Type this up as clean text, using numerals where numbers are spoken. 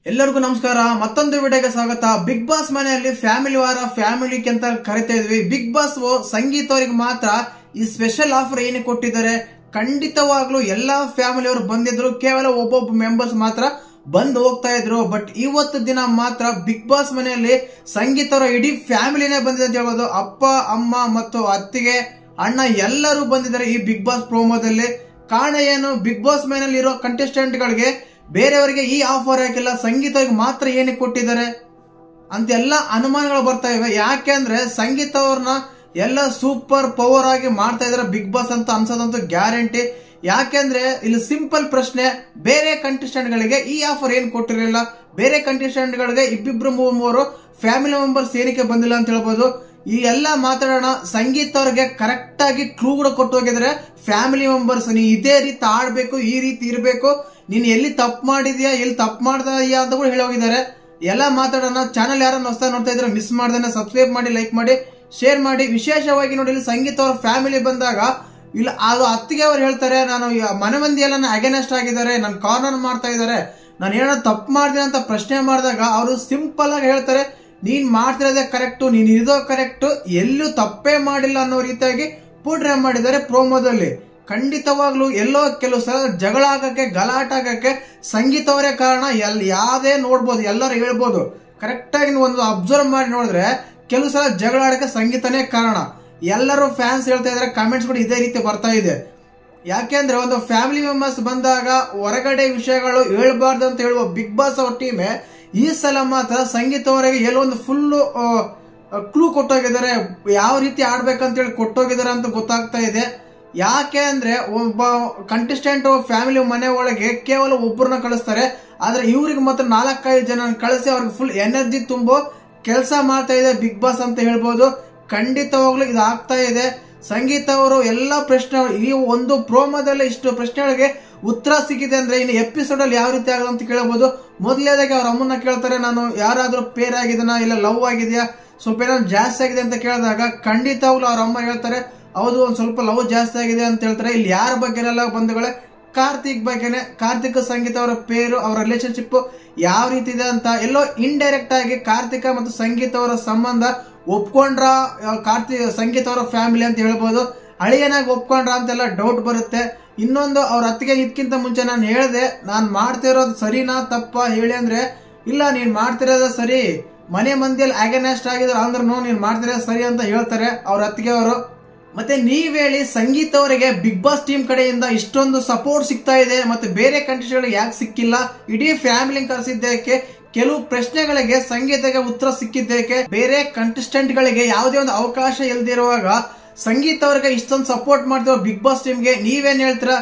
ಎಲ್ಲರಿಗೂ ನಮಸ್ಕಾರ. ಮತ್ತೊಂದು ವಿಡಿಯೋಗೆ ಸ್ವಾಗತ. ಬಿಗ್ ಬಾಸ್ ಮನೆಯಲ್ಲಿ ಫ್ಯಾಮಿಲಿ ವಾರ ಫ್ಯಾಮಿಲಿ ಅಂತ ಕರಿತಾ ಇದ್ವಿ. ಬಿಗ್ ಬಾಸ್ ಸಂಗೀತ ಅವರಿಗೆ ಮಾತ್ರ ಈ ಸ್ಪೆಷಲ್ ಆಫರ್ ಏನು ಕೊಟ್ಟಿದ್ದಾರೆ. ಖಂಡಿತವಾಗ್ಲೂ ಎಲ್ಲಾ ಫ್ಯಾಮಿಲಿ ಅವರು ಬಂದಿದ್ರು, ಕೇವಲ ಒಬ್ಬೊಬ್ಬ ಮೆಂಬರ್ಸ್ ಮಾತ್ರ ಬಂದು ಹೋಗ್ತಾ ಇದ್ರು. ಬಟ್ ಇವತ್ತು ದಿನ ಮಾತ್ರ ಬಿಗ್ ಬಾಸ್ ಮನೆಯಲ್ಲಿ ಸಂಗೀತ ಅವರ ಇಡೀ ಫ್ಯಾಮಿಲಿನೇ ಬಂದಿದೆ ಅಂತ ಹೇಳ್ಬೋದು. ಅಪ್ಪ, ಅಮ್ಮ ಮತ್ತು ಅತ್ತಿಗೆ, ಅಣ್ಣ ಎಲ್ಲರೂ ಬಂದಿದ್ದಾರೆ ಈ ಬಿಗ್ ಬಾಸ್ ಪ್ರೋಮೋದಲ್ಲಿ. ಕಾರಣ ಏನು? ಬಿಗ್ ಬಾಸ್ ಮನೆಯಲ್ಲಿ ಇರೋ ಕಂಟೆಸ್ಟೆಂಟ್ ಗಳಿಗೆ ಬೇರೆಯವರಿಗೆ ಈ ಆಫರ್ ಯಾಕಿಲ್ಲ, ಸಂಗೀತಕ್ಕೆ ಮಾತ್ರ ಏನಕ್ಕೆ ಕೊಟ್ಟಿದ್ದಾರೆ ಅಂತ ಎಲ್ಲ ಅನುಮಾನಗಳು ಬರ್ತಾ ಇವೆ. ಯಾಕೆಂದ್ರೆ ಸಂಗೀತ ಅವ್ರನ್ನ ಎಲ್ಲ ಸೂಪರ್ ಪವರ್ ಆಗಿ ಮಾಡ್ತಾ ಇದಾರೆ ಬಿಗ್ ಬಾಸ್ ಅಂತ ಅನ್ಸೋದಂತೂ ಗ್ಯಾರಂಟಿ. ಯಾಕೆಂದ್ರೆ ಇಲ್ಲಿ ಸಿಂಪಲ್ ಪ್ರಶ್ನೆ, ಬೇರೆ ಕಂಟೆಸ್ಟೆಂಟ್ ಗಳಿಗೆ ಈ ಆಫರ್ ಏನ್ ಕೊಟ್ಟಿರಲಿಲ್ಲ, ಬೇರೆ ಕಂಟೆಸ್ಟೆಂಟ್ ಗಳಿಗೆ ಇಬ್ಬಿಬ್ರು ಮೂವರು ಫ್ಯಾಮಿಲಿ ಮೆಂಬರ್ಸ್ ಏನಕ್ಕೆ ಬಂದಿಲ್ಲ ಅಂತ ಹೇಳ್ಬೋದು. ಈ ಎಲ್ಲ ಮಾತಾಡೋಣ. ಸಂಗೀತ ಅವ್ರಿಗೆ ಕರೆಕ್ಟ್ ಆಗಿ ಕ್ಲೂ ಕೂಡ ಕೊಟ್ಟು ಹೋಗಿದ್ರೆ, ಫ್ಯಾಮಿಲಿ ಮೆಂಬರ್ಸ್ ನೀ ಇದೇ ರೀತಿ ಆಡ್ಬೇಕು, ಈ ರೀತಿ ಇರಬೇಕು, ನೀನ್ ಎಲ್ಲಿ ತಪ್ಪು ಮಾಡಿದ್ಯಾ, ಎಲ್ಲಿ ತಪ್ಪು ಮಾಡ್ತಾ ಇದೀಯಾ ಅಂತ ಕೂಡ ಹೇಳಿ ಹೋಗಿದ್ದಾರೆ. ಎಲ್ಲ ಮಾತಾಡೋಣ. ಚಾನಲ್ ಯಾರನ್ನ ಹೊಸ ನೋಡ್ತಾ ಇದ್ರೆ ಮಿಸ್ ಮಾಡ್ದೇನೆ ಸಬ್ಸ್ಕ್ರೈಬ್ ಮಾಡಿ, ಲೈಕ್ ಮಾಡಿ, ಶೇರ್ ಮಾಡಿ. ವಿಶೇಷವಾಗಿ ನೋಡಿ, ಇಲ್ಲಿ ಸಂಗೀತ ಅವ್ರ ಫ್ಯಾಮಿಲಿ ಬಂದಾಗ ಇಲ್ಲ ಅದು ಅತ್ತಿಗೆ ಅವ್ರು ಹೇಳ್ತಾರೆ, ನಾನು ಮನೆ ಮಂದಿ ಎಲ್ಲ ಅಗೇನೆಸ್ಟ್ ಆಗಿದ್ದಾರೆ, ನನ್ ಕಾರ್ನರ್ ಮಾಡ್ತಾ ಇದ್ದಾರೆ, ನಾನು ಏನೋ ತಪ್ಪು ಮಾಡ್ತೀನಿ ಅಂತ ಪ್ರಶ್ನೆ ಮಾಡಿದಾಗ ಅವರು ಸಿಂಪಲ್ ಆಗಿ ಹೇಳ್ತಾರೆ, ನೀನ್ ಮಾಡ್ತಿರೋದೇ ಕರೆಕ್ಟು, ನೀನ್ ಇರೋದು ಕರೆಕ್ಟು, ಎಲ್ಲೂ ತಪ್ಪೇ ಮಾಡಿಲ್ಲ ಅನ್ನೋ ರೀತಿಯಾಗಿ ಪೋಟ್ರೆ ಮಾಡಿದ್ದಾರೆ ಪ್ರೋಮೋದಲ್ಲಿ. ಖಂಡಿತವಾಗ್ಲೂ ಎಲ್ಲೋ ಕೆಲವು ಸಲ ಜಗಳ ಆಗಕ್ಕೆ, ಗಲಾಟ ಆಗಕ್ಕೆ ಸಂಗೀತ ಅವರೇ ಕಾರಣ. ಯಾವ್ದೇ ನೋಡ್ಬೋದು, ಎಲ್ಲರೂ ಹೇಳ್ಬೋದು. ಕರೆಕ್ಟ್ ಆಗಿ ಒಂದು ಅಬ್ಸರ್ವ್ ಮಾಡಿ ನೋಡಿದ್ರೆ ಕೆಲವು ಸಲ ಜಗಳ ಆಡಕ್ಕೆ ಸಂಗೀತನೇ ಕಾರಣ. ಎಲ್ಲರೂ ಫ್ಯಾನ್ಸ್ ಹೇಳ್ತಾ ಇದಾರೆ, ಕಾಮೆಂಟ್ಸ್ ಕೂಡ ಇದೇ ರೀತಿ ಬರ್ತಾ ಇದೆ. ಯಾಕೆಂದ್ರೆ ಒಂದು ಫ್ಯಾಮಿಲಿ ಮೆಂಬರ್ಸ್ ಬಂದಾಗ ಹೊರಗಡೆ ವಿಷಯಗಳು ಹೇಳ್ಬಾರ್ದು ಅಂತ ಹೇಳುವ ಬಿಗ್ ಬಾಸ್ ಅವ್ರ ಟೀಮೇ ಈ ಸಲ ಮಾತ್ರ ಸಂಗೀತ ಅವರಿಗೆ ಎಲ್ಲೋ ಒಂದು ಫುಲ್ ಕ್ಲೂ ಕೊಟ್ಟೋಗಿದ್ದಾರೆ, ಯಾವ ರೀತಿ ಆಡ್ಬೇಕಂತ ಹೇಳಿ ಕೊಟ್ಟೋಗಿದ್ದಾರೆ ಅಂತ ಗೊತ್ತಾಗ್ತಾ ಇದೆ. ಯಾಕೆ ಅಂದ್ರೆ ಒಬ್ಬ ಕಂಟೆಸ್ಟೆಂಟ್ ಫ್ಯಾಮಿಲಿ ಮನೆ ಒಳಗೆ ಕೇವಲ ಒಬ್ಬರನ್ನ ಕಳಿಸ್ತಾರೆ, ಆದ್ರೆ ಇವ್ರಿಗೆ ಮಾತ್ರ 4-5 ಜನ ಕಳಿಸಿ ಅವ್ರಿಗೆ ಫುಲ್ ಎನರ್ಜಿ ತುಂಬೋ ಕೆಲಸ ಮಾಡ್ತಾ ಇದೆ ಬಿಗ್ ಬಾಸ್ ಅಂತ ಹೇಳ್ಬೋದು. ಖಂಡಿತವಾಗ್ಲೂ ಇದು ಆಗ್ತಾ ಇದೆ. ಸಂಗೀತ ಅವರು ಎಲ್ಲಾ ಪ್ರಶ್ನೆ, ಈ ಒಂದು ಪ್ರೋಮೋದಲ್ಲಿ ಇಷ್ಟು ಪ್ರಶ್ನೆಗಳಿಗೆ ಉತ್ತರ ಸಿಕ್ಕಿದೆ ಅಂದ್ರೆ ಇನ್ನು ಎಪಿಸೋಡ್ ಅಲ್ಲಿ ಯಾವ ರೀತಿ ಆಗೋದು ಅಂತ ಕೇಳಬಹುದು. ಮೊದಲನೇದಾಗಿ ಅವ್ರ ಅಮ್ಮನ್ನ ಕೇಳ್ತಾರೆ, ನಾನು ಯಾರಾದ್ರೂ ಪೇರ್ ಆಗಿದನಾ, ಇಲ್ಲ ಲವ್ ಆಗಿದೆಯಾ, ಸ್ವಲ್ಪ ಏನಾದ್ರು ಜಾಸ್ತಿ ಆಗಿದೆ ಅಂತ ಕೇಳಿದಾಗ ಖಂಡಿತವಾಗ್ಲೂ ಅವ್ರ ಅಮ್ಮ ಹೇಳ್ತಾರೆ, ಹೌದು ಒಂದ್ ಸ್ವಲ್ಪ ಲವ್ ಜಾಸ್ತಿ ಆಗಿದೆ ಅಂತ ಹೇಳ್ತಾರೆ. ಇಲ್ಲಿ ಯಾರ ಬಗ್ಗೆ ಎಲ್ಲ ಬಂಧುಗಳೇ, ಕಾರ್ತಿಕ್ ಬಗ್ಗೆನೆ. ಕಾರ್ತಿಕ್ ಸಂಗೀತ ಅವರ ಪೇರು, ಅವರ ರಿಲೇಶನ್ಶಿಪ್ ಯಾವ ರೀತಿ ಇದೆ ಅಂತ ಎಲ್ಲೋ ಇಂಡೈರೆಕ್ಟ್ ಆಗಿ ಕಾರ್ತಿಕ ಮತ್ತು ಸಂಗೀತ ಅವರ ಸಂಬಂಧ ಒಪ್ಕೊಂಡ್ರ ಸಂಗೀತ ಅವರ ಫ್ಯಾಮಿಲಿ ಅಂತ ಹೇಳ್ಬೋದು. ಅಳಿಯನಾಗಿ ಒಪ್ಕೊಂಡ್ರ ಅಂತೆಲ್ಲ ಡೌಟ್ ಬರುತ್ತೆ. ಇನ್ನೊಂದು, ಅವ್ರ ಅತ್ತಿಗೆ ಇದಕ್ಕಿಂತ ಮುಂಚೆ ನಾನು ಹೇಳ್ದೆ, ನಾನ್ ಮಾಡ್ತಿರೋದು ಸರಿನಾ ತಪ್ಪ ಹೇಳಿ ಅಂದ್ರೆ, ಇಲ್ಲ ನೀನ್ ಮಾಡ್ತಿರೋದ ಸರಿ, ಮನೆ ಮಂದಿಯಲ್ಲಿ ಅಗೇನೆಸ್ಟ್ ಆಗಿದ್ರು ಅಂದ್ರೂ ನೀನ್ ಮಾಡ್ತಿರೋದು ಸರಿ ಅಂತ ಹೇಳ್ತಾರೆ ಅವ್ರ ಅತ್ತಿಗೆ ಅವರು. ಮತ್ತೆ ನೀವ್ ಹೇಳಿ, ಸಂಗೀತ ಅವರಿಗೆ ಬಿಗ್ ಬಾಸ್ ಟೀಮ್ ಕಡೆಯಿಂದ ಇಷ್ಟೊಂದು ಸಪೋರ್ಟ್ ಸಿಗ್ತಾ ಇದೆ, ಮತ್ತೆ ಬೇರೆ ಕಂಟೆಸ್ಟೆಂಟ್ ಯಾಕೆ ಸಿಕ್ಕಿಲ್ಲ? ಇಡೀ ಫ್ಯಾಮಿಲಿ ಕರೆಸಿದ್ದಕ್ಕೆ, ಕೆಲವು ಪ್ರಶ್ನೆಗಳಿಗೆ ಸಂಗೀತಕ್ಕೆ ಉತ್ತರ ಸಿಕ್ಕಿದ್ದಕ್ಕೆ, ಬೇರೆ ಕಂಟೆಸ್ಟೆಂಟ್ ಗಳಿಗೆ ಯಾವುದೇ ಒಂದು ಅವಕಾಶ ಇಲ್ದಿರುವಾಗ ಸಂಗೀತ ಅವರಿಗೆ ಇಷ್ಟೊಂದು ಸಪೋರ್ಟ್ ಮಾಡ್ತಿರೋ ಬಿಗ್ ಬಾಸ್ ಟೀಮ್ಗೆ ನೀವೇನ್ ಹೇಳ್ತೀರಾ?